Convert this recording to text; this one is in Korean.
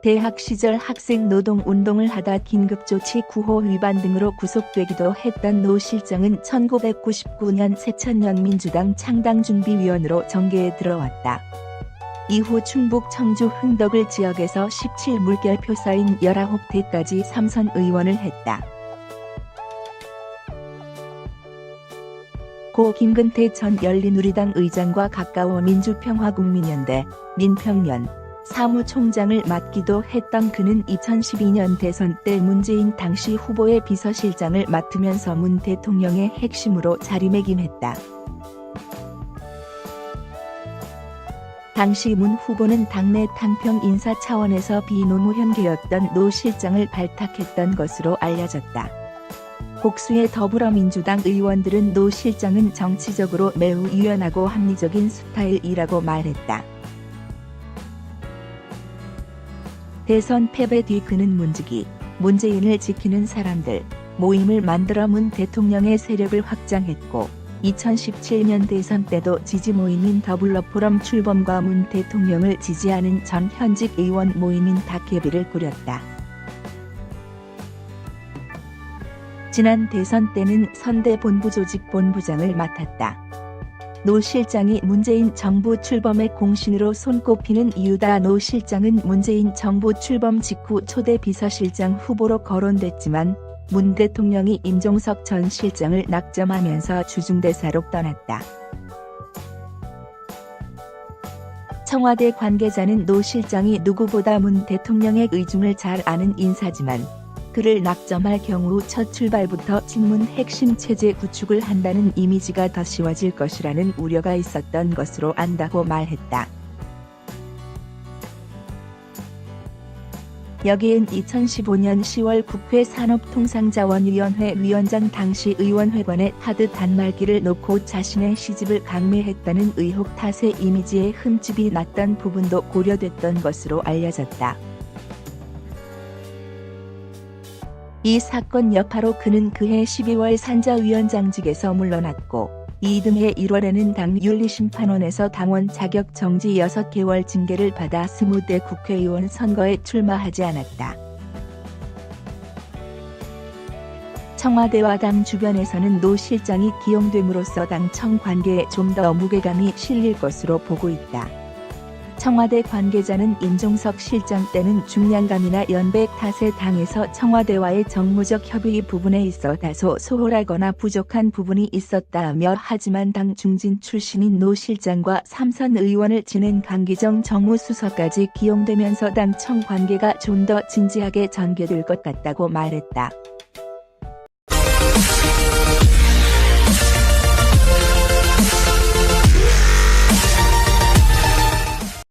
대학 시절 학생 노동 운동을 하다 긴급조치 구호 위반 등으로 구속되기도 했던 노 실장은 1999년 새천년 민주당 창당준비위원으로 정계에 들어왔다. 이후 충북 청주 흥덕을 지역에서 17물결표 쌓인 19대까지 3선 의원을 했다. 고 김근태 전 열린우리당 의장과 가까워 민주평화국민연대, 민평연 사무총장을 맡기도 했던 그는 2012년 대선 때 문재인 당시 후보의 비서실장을 맡으면서 문 대통령의 핵심으로 자리매김했다. 당시 문 후보는 당내 탕평 인사 차원에서 비노무현계였던 노 실장을 발탁했던 것으로 알려졌다. 복수의 더불어민주당 의원들은 노 실장은 정치적으로 매우 유연하고 합리적인 스타일이라고 말했다. 대선 패배 뒤 그는 문지기, 문재인을 지키는 사람들 모임을 만들어 문 대통령의 세력을 확장했고 2017년 대선 때도 지지 모임인 더불어포럼 출범과 문 대통령을 지지하는 전 현직 의원 모임인 다케비를 꾸렸다. 지난 대선 때는 선대본부조직본부장을 맡았다. 노 실장이 문재인 정부 출범의 공신으로 손꼽히는 이유다. 노 실장은 문재인 정부 출범 직후 초대 비서실장 후보로 거론됐지만 문 대통령이 임종석 전 실장을 낙점하면서 주중대사로 떠났다. 청와대 관계자는 노 실장이 누구보다 문 대통령의 의중을 잘 아는 인사지만 그를 낙점할 경우 첫 출발부터 친문 핵심 체제 구축을 한다는 이미지가 더 씌워질 것이라는 우려가 있었던 것으로 안다고 말했다. 여기엔 2015년 10월 국회 산업통상자원위원회 위원장 당시 의원회관에 하드 단말기를 놓고 자신의 시집을 강매했다는 의혹 탓에 이미지에 흠집이 났던 부분도 고려됐던 것으로 알려졌다. 이 사건 여파로 그는 그해 12월 산자위원장직에서 물러났고 이듬해 1월에는 당 윤리심판원에서 당원 자격 정지 6개월 징계를 받아 20대 국회의원 선거에 출마하지 않았다. 청와대와 당 주변에서는 노 실장이 기용됨으로써 당청 관계에 좀 더 무게감이 실릴 것으로 보고 있다. 청와대 관계자는 임종석 실장 때는 중량감이나 연백 탓에 당에서 청와대와의 정무적 협의 부분에 있어 다소 소홀하거나 부족한 부분이 있었다며 하지만 당 중진 출신인 노 실장과 3선 의원을 지낸 강기정 정무수석까지 기용되면서 당청 관계가 좀 더 진지하게 전개될 것 같다고 말했다.